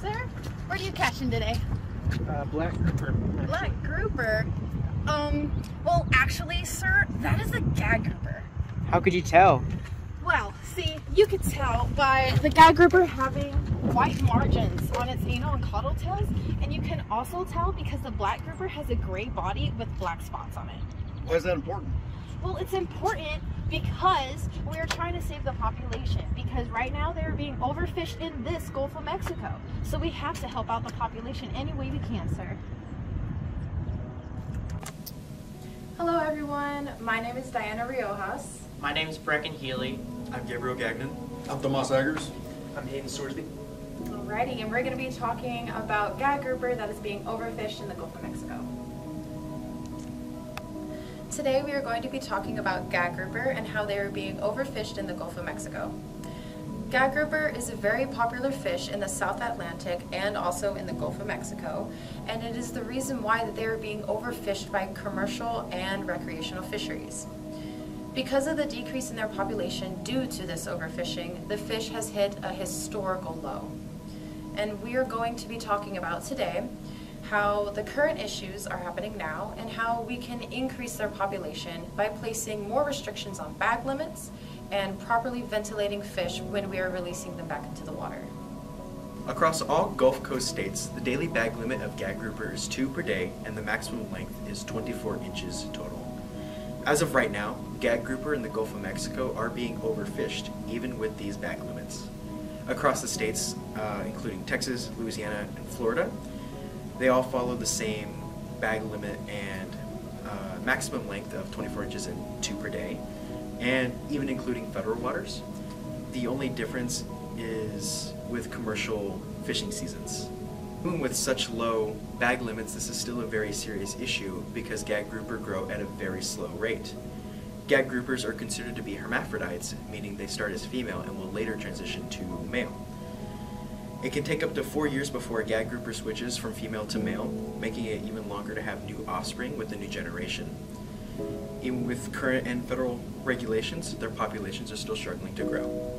Sir, what are you catching today? Black grouper. Black grouper? Well, actually, sir, that is a gag grouper. How could you tell? Well, see, you could tell by the gag grouper having white margins on its anal and caudal tails, and you can also tell because the black grouper has a gray body with black spots on it. Why is that important? Well, it's important because we're trying to save the population, because right now they're being overfished in this Gulf of Mexico. So we have to help out the population any way we can, sir. Hello everyone, my name is Diana Riojas. My name is Brecken Healy. I'm Gabriel Gagnon. I'm Tomas Eggers. I'm Hayden Sorsby. Alrighty, and we're going to be talking about gag grouper that is being overfished in the Gulf of Mexico. Today we are going to be talking about gag grouper and how they are being overfished in the Gulf of Mexico. Gag grouper is a very popular fish in the South Atlantic and also in the Gulf of Mexico, and it is the reason why that they are being overfished by commercial and recreational fisheries. Because of the decrease in their population due to this overfishing, the fish has hit a historical low. And we are going to be talking about today how the current issues are happening now and how we can increase their population by placing more restrictions on bag limits and properly ventilating fish when we are releasing them back into the water. Across all Gulf Coast states, the daily bag limit of gag grouper is 2 per day and the maximum length is 24 inches total. As of right now, gag grouper in the Gulf of Mexico are being overfished, even with these bag limits. Across the states, including Texas, Louisiana, and Florida, they all follow the same bag limit and maximum length of 24 inches and 2 per day, and even including federal waters. The only difference is with commercial fishing seasons. Even with such low bag limits, this is still a very serious issue because gag grouper grow at a very slow rate. Gag groupers are considered to be hermaphrodites, meaning they start as female and will later transition to male. It can take up to 4 years before a gag grouper switches from female to male, making it even longer to have new offspring with the new generation. Even with current and federal regulations, their populations are still struggling to grow.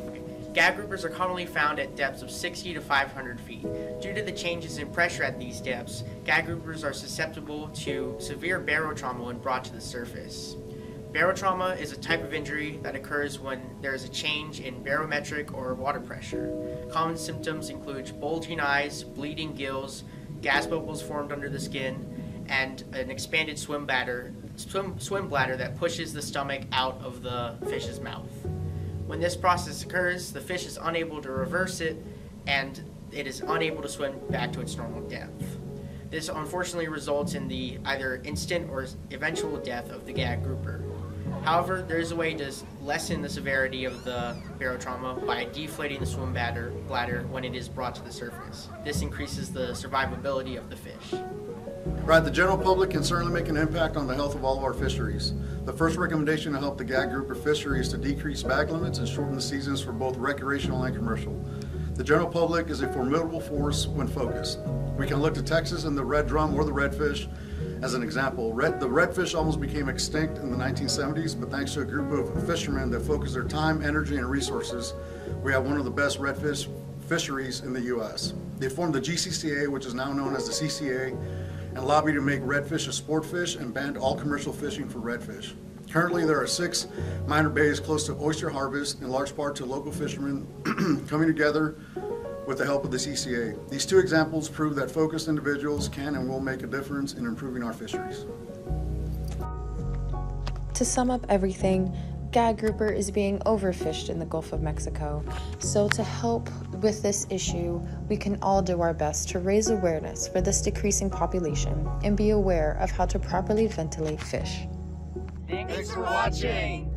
Gag groupers are commonly found at depths of 60 to 500 feet. Due to the changes in pressure at these depths, gag groupers are susceptible to severe barotrauma when brought to the surface. Barotrauma is a type of injury that occurs when there is a change in barometric or water pressure. Common symptoms include bulging eyes, bleeding gills, gas bubbles formed under the skin, and an expanded swim bladder that pushes the stomach out of the fish's mouth. When this process occurs, the fish is unable to reverse it, and it is unable to swim back to its normal depth. This unfortunately results in the either instant or eventual death of the gag grouper. However, there is a way to lessen the severity of the barotrauma by deflating the swim bladder when it is brought to the surface. This increases the survivability of the fish. Right, the general public can certainly make an impact on the health of all of our fisheries. The first recommendation to help the gag grouper fishery is to decrease bag limits and shorten the seasons for both recreational and commercial. The general public is a formidable force when focused. We can look to Texas and the red drum or the redfish as an example. The redfish almost became extinct in the 1970s, but thanks to a group of fishermen that focused their time, energy, and resources, we have one of the best redfish fisheries in the U.S. They formed the GCCA, which is now known as the CCA, and lobbied to make redfish a sport fish and banned all commercial fishing for redfish. Currently, there are 6 minor bays close to oyster harvest, in large part to local fishermen coming together with the help of the CCA. These 2 examples prove that focused individuals can and will make a difference in improving our fisheries. To sum up everything, gag grouper is being overfished in the Gulf of Mexico. So to help with this issue, we can all do our best to raise awareness for this decreasing population and be aware of how to properly ventilate fish. Thanks for watching!